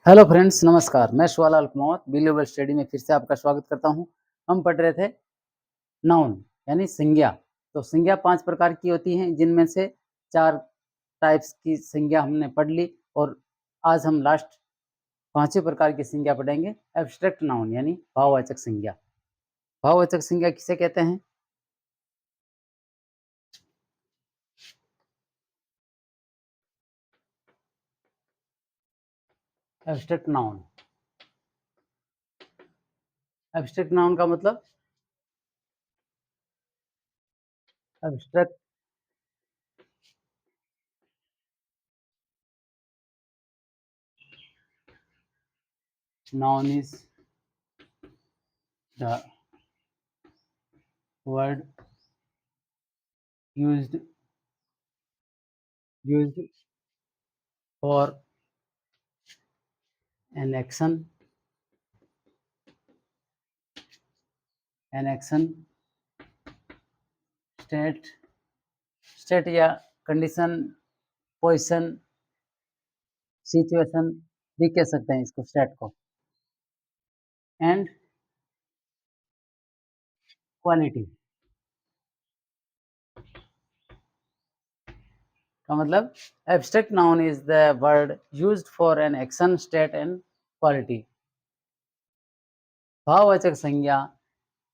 Hello friends, नमस्कार। मैं Shivlal Kumawat believable study में फिर से आपका स्वागत करता हूं। हम पढ़ रहे थे नाउन यानी संज्ञा। तो संज्ञा 5 प्रकार की होती हैं, जिनमें से 4 टाइप्स की संज्ञा हमने पढ़ ली और आज हम लास्ट 5वें प्रकार की संज्ञा पढ़ेंगे, एब्स्ट्रैक्ट नाउन यानी भाववाचक संज्ञा। भाववाचक संज्ञा किसे कहते हैं? Abstract noun. एब्स्ट्रैक्ट नाउन का मतलब abstract noun is the word used for an action, state या कंडीशन, पोजीशन, सिचुएशन भी कह सकते हैं इसको, स्टेट को। एंड क्वालिटी का मतलब abstract noun is the word used for an action, state and quality. भाववाचक संज्ञा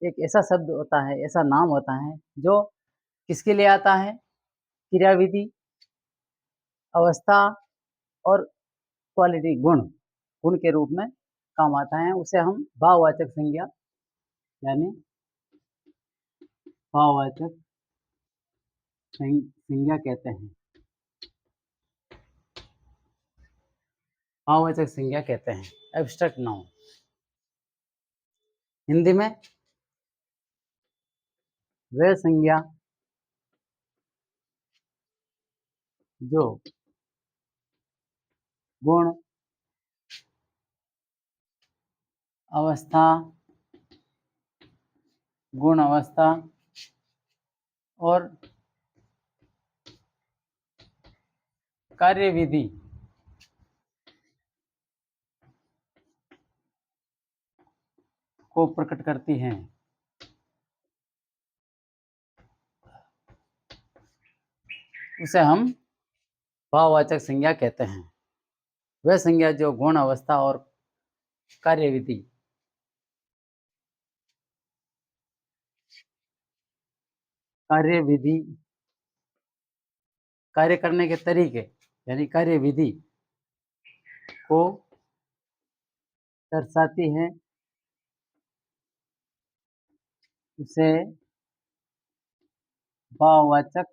एक ऐसा शब्द होता है, ऐसा नाम होता है जो किसके लिए आता है? क्रियाविधि, अवस्था और क्वालिटी, गुण के रूप में काम आता है। उसे हम भाववाचक संज्ञा यानी भाववाचक संज्ञा कहते हैं। भाववाचक संज्ञा कहते हैं एब्स्ट्रैक्ट नाउन। हिंदी में वह संज्ञा जो गुण, अवस्था, और कार्यविधि को प्रकट करती हैं, उसे हम भाववाचक संज्ञा कहते हैं। वह संज्ञा जो गुण, अवस्था और कार्यविधि कार्य करने के तरीके यानी कार्यविधि को दर्शाती है, उसे भाववाचक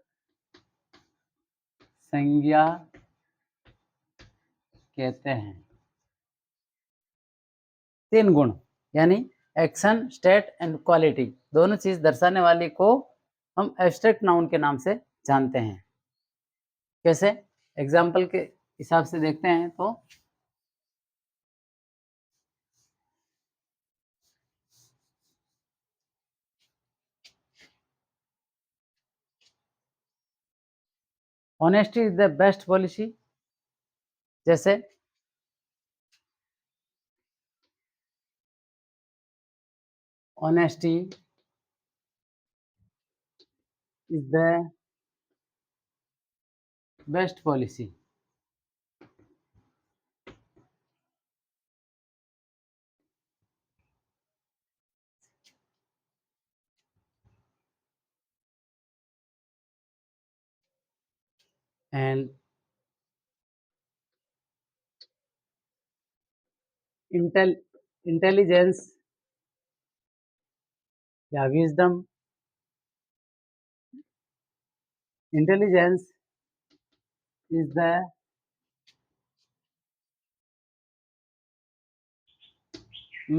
संज्ञा कहते हैं। 3 गुण यानी एक्शन, स्टेट एंड क्वालिटी, दोनों चीज दर्शाने वाली को हम एब्स्ट्रैक्ट नाउन के नाम से जानते हैं। कैसे? एग्जाम्पल के हिसाब से देखते हैं तो honesty is the best policy. जैसे honesty is the best policy. And intelligence या wisdom, intelligence is the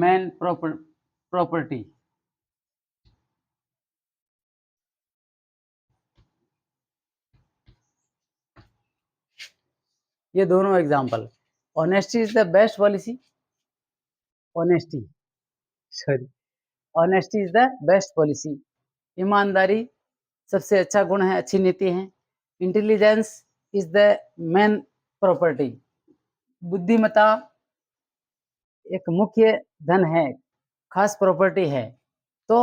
main property. ये दोनों example. Honesty is the best policy, honesty sorry honesty is the best policy. ईमानदारी सबसे अच्छा गुण है, अच्छी नीति है। Intelligence is the main property. बुद्धिमत्ता एक मुख्य धन है, खास प्रॉपर्टी है। तो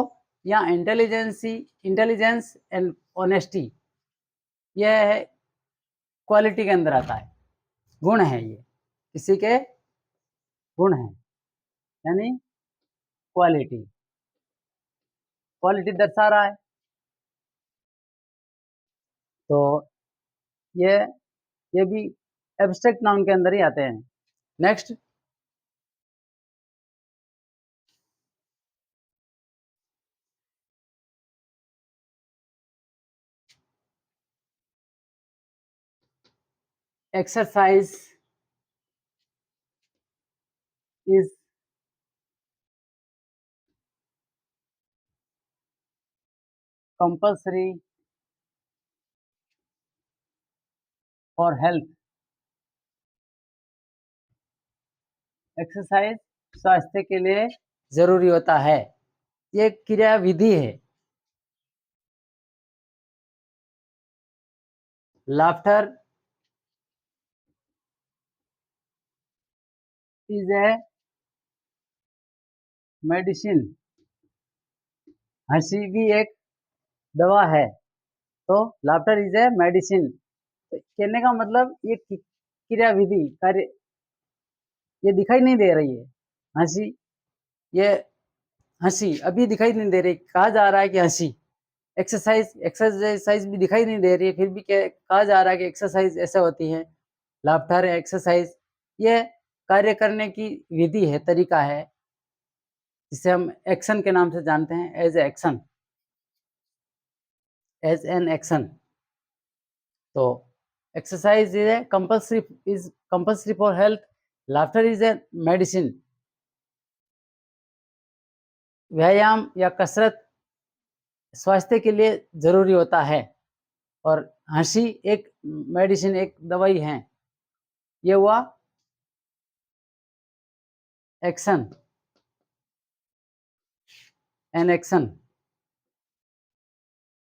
यहाँ इंटेलिजेंस एंड ऑनेस्टी, यह है क्वालिटी के अंदर आता है, गुण है, ये किसी के गुण है, यानी क्वालिटी, क्वालिटी दर्शा रहा है। तो ये ये भी एब्स्ट्रैक्ट नाउन के अंदर ही आते हैं। Next, exercise is compulsory for health. Exercise स्वास्थ्य के लिए जरूरी होता है, ये क्रिया विधि है। लाफ्टर इज ए मेडिसिन, हंसी भी एक दवा है। तो लाफ्टर इज ए मेडिसिन, तो कहने का मतलब ये क्रिया विधि कार्य, ये दिखाई नहीं दे रही है। हंसी, ये हंसी अभी दिखाई नहीं दे रही, कहा जा रहा है कि हंसी। एक्सरसाइज भी दिखाई नहीं दे रही है, फिर भी कहा जा रहा है कि एक्सरसाइज ऐसा होती है। लाफ्टर एक्सरसाइज, ये कार्य करने की विधि है, तरीका है, जिसे हम एक्शन के नाम से जानते हैं, as action, as an action. तो exercise is compulsory for health, laughter is a medicine. व्यायाम या कसरत स्वास्थ्य के लिए जरूरी होता है, और हंसी एक मेडिसिन, एक दवाई है। ये हुआ एक्शन, एन एक्शन,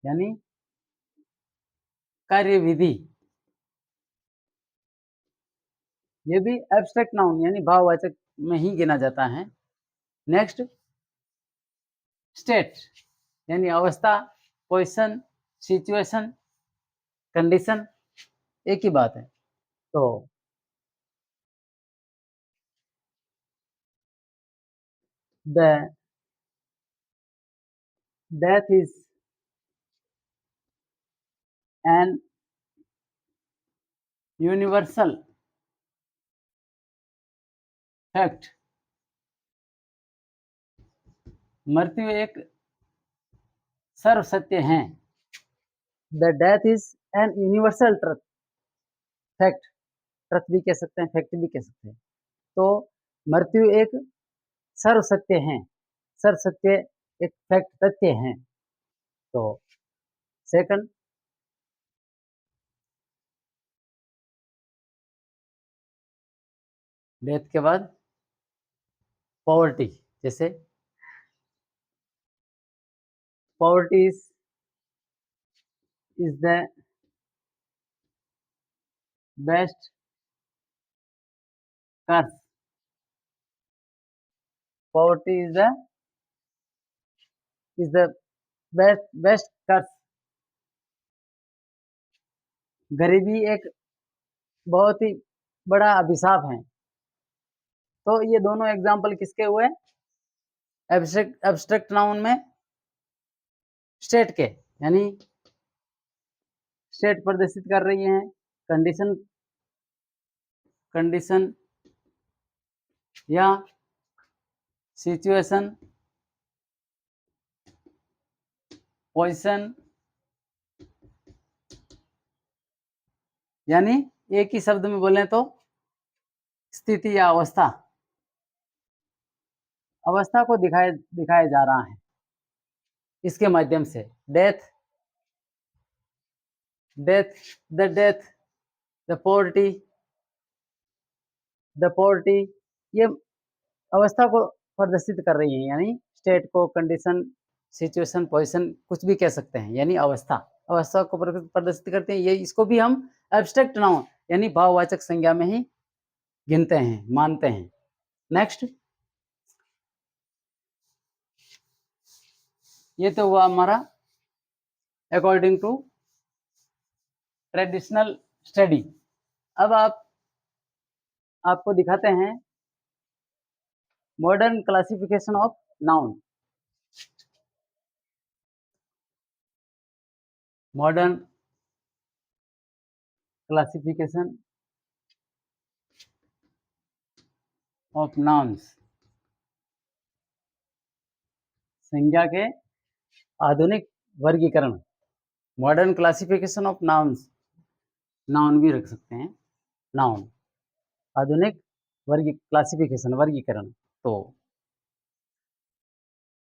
यानी कार्य विधि। ये भी एब्स्ट्रैक्ट नाउन यानी भाववाचक में ही गिना जाता है। नेक्स्ट, स्टेट यानी अवस्था, पोजीशन, सिचुएशन, कंडीशन, एक ही बात है। तो the death is an universal fact, मृत्यु एक सर्व सत्य है। The death is an universal truth, fact, truth भी कह सकते हैं, फैक्ट भी कह सकते हैं। तो मृत्यु एक सर्व सत्य है, सर्व सत्य एक फैक्ट, तथ्य है। तो सेकंड, डेथ के बाद पॉवर्टी, जैसे poverty is the best curse, poverty is the best curse, गरीबी एक बहुत ही बड़ा अभिशाप है। तो ये दोनों एग्जाम्पल किसके हुए? एब्स्ट्रैक्ट नाउन में स्टेट के, यानी स्टेट प्रदर्शित कर रही हैं, कंडीशन, कंडीशन या सिचुएशन, पोजीशन, यानी एक ही शब्द में बोलें तो स्थिति या अवस्था, अवस्था को दिखाया जा रहा है इसके माध्यम से। Death, death, the death, the poverty, the poverty, ये अवस्था को प्रदर्शित कर रही है, यानी स्टेट को, कंडीशन, सिचुएशन, पोजीशन, कुछ भी कह सकते हैं, यानी अवस्था, अवस्था को प्रदर्शित करते हैं। ये इसको भी हम एब्स्ट्रैक्ट नाउन यानी भाववाचक संज्ञा में ही गिनते हैं, मानते हैं। नेक्स्ट, ये तो हुआ हमारा अकॉर्डिंग टू ट्रेडिशनल स्टडी। अब आपको दिखाते हैं modern classification of noun. Modern classification of nouns, संज्ञा के आधुनिक वर्गीकरण। Modern classification of nouns, noun भी रख सकते हैं, नाउन, आधुनिक क्लासिफिकेशन, वर्गीकरण। तो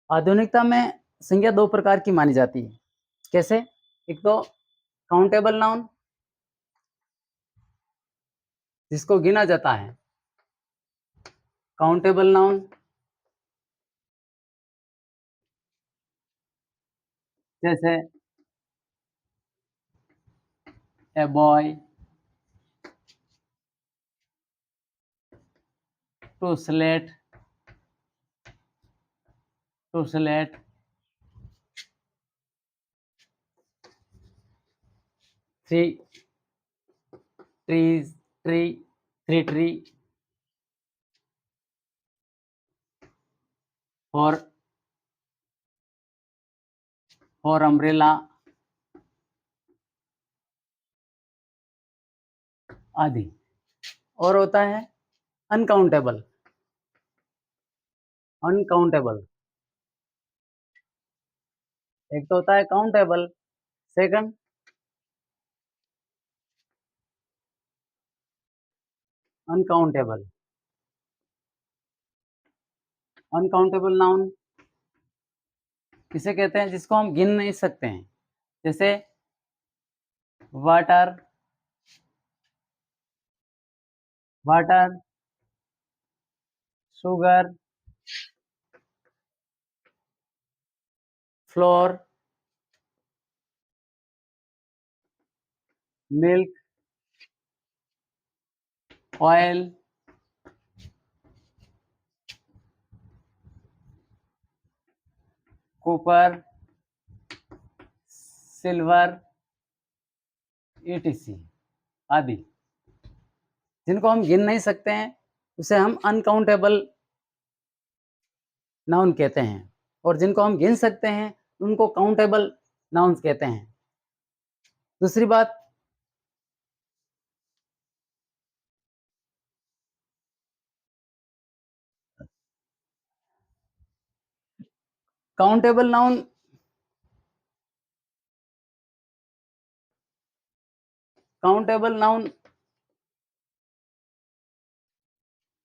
आधुनिकता में संज्ञा दो प्रकार की मानी जाती है। कैसे? एक तो काउंटेबल नाउन, जिसको गिना जाता है, काउंटेबल नाउन, जैसे a boy, two slate, two slate, three trees, tree, three tree, four umbrella आदि। और होता है अनकाउंटेबल, अनकाउंटेबल। एक तो होता है countable, second uncountable. Uncountable noun किसे कहते हैं? जिसको हम गिन नहीं सकते हैं, जैसे water, water, sugar, floor, milk, oil, copper, silver, etc आदि। जिनको हम गिन नहीं सकते हैं उसे हम अनकाउंटेबल नाउन कहते हैं, और जिनको हम गिन सकते हैं उनको काउंटेबल नाउन्स कहते हैं। दूसरी बात, काउंटेबल नाउन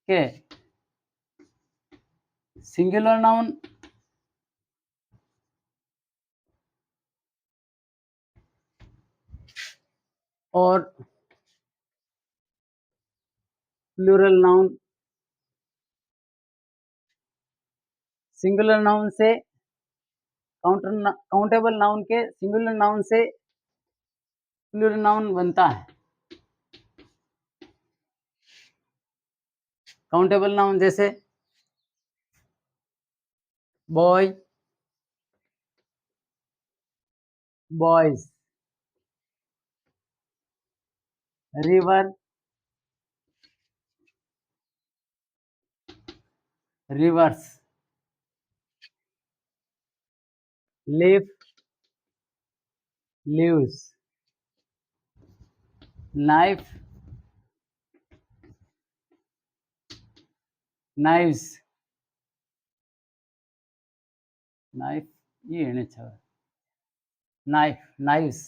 के सिंगुलर नाउन और प्लूरल नाउन, सिंगुलर नाउन से काउंटेबल नाउन के सिंगुलर नाउन से प्लूरल नाउन बनता है। काउंटेबल नाउन जैसे boy, boys, river, reverse, leaf, leaves, knife, knives, knife, ये है अच्छा, नाइफ, नाइव्स।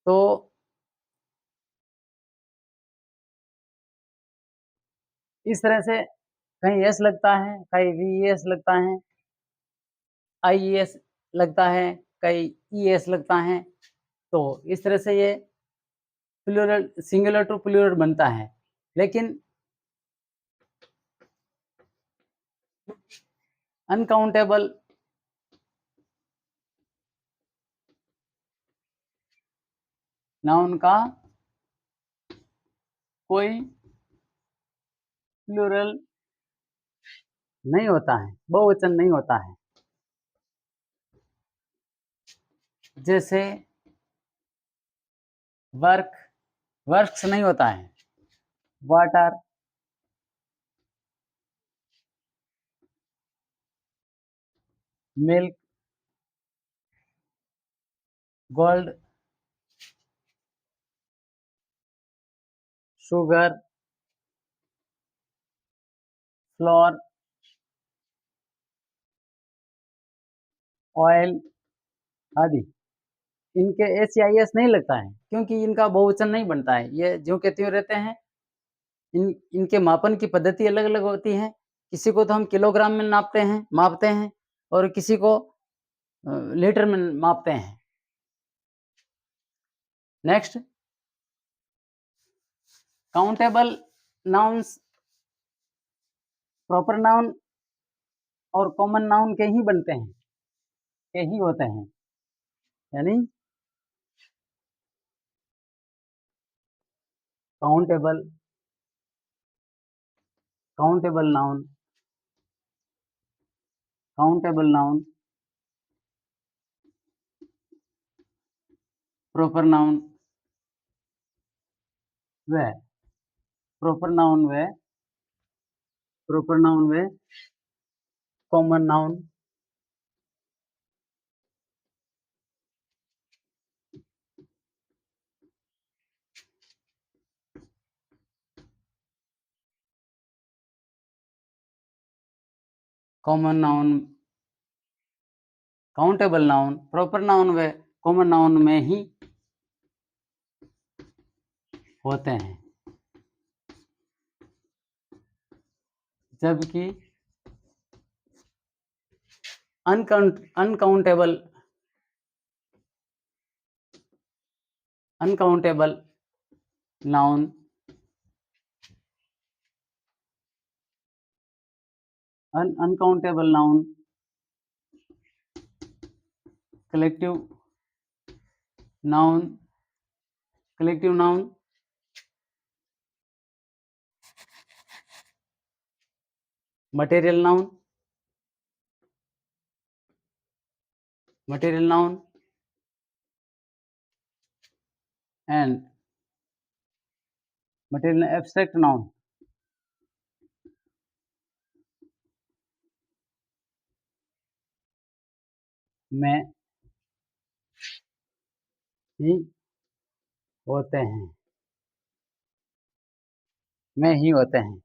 तो इस तरह से कहीं एस लगता है, कहीं वीएस लगता है, आईईएस लगता है, कहीं ईएस लगता है। तो इस तरह से ये प्लूरल, सिंगुलर टू प्लूरल बनता है। लेकिन अनकाउंटेबल नाउन का कोई प्लूरल नहीं होता है, बहुवचन नहीं होता है। जैसे वर्क, वर्क्स नहीं होता है। Water, milk, gold, sugar, floor, oil आदि। इनके एस या एस नहीं लगता है क्योंकि इनका बहुवचन नहीं बनता है, ये ज्यों के त्यों रहते हैं। इनके मापन की पद्धति अलग-अलग होती है। किसी को तो हम किलोग्राम में मापते हैं और किसी को लीटर में मापते हैं। Next, countable nouns proper noun और कॉमन नाउन के ही बनते हैं, के ही होते हैं। यानी countable, countable noun, countable noun, proper noun व प्रॉपर नाउन व प्रॉपर नाउन व common noun, common noun, countable noun, proper noun व कॉमन नाउन में ही होते हैं। जबकि uncountable uncountable noun, uncountable noun, collective noun, collective noun, material noun, material noun and material abstract noun में ही होते हैं, में ही होते हैं।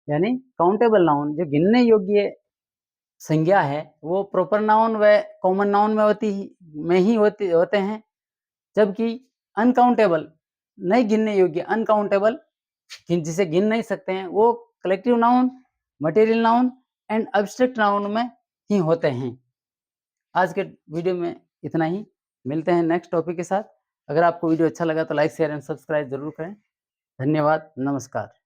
यानी काउंटेबल नाउन जो गिनने योग्य संज्ञा है वो प्रॉपर नाउन व कॉमन नाउन में होते हैं। जबकि अनकाउंटेबल, नहीं गिनने योग्य, अनकाउंटेबल, जिसे गिन नहीं सकते हैं, वो collective noun, material noun and abstract noun में ही होते हैं। आज के वीडियो में इतना ही। मिलते हैं नेक्स्ट टॉपिक के साथ। अगर आपको वीडियो अच्छा लगा तो लाइक शेयर एंड सब्सक्राइब जरूर करें। धन्यवाद, नमस्कार।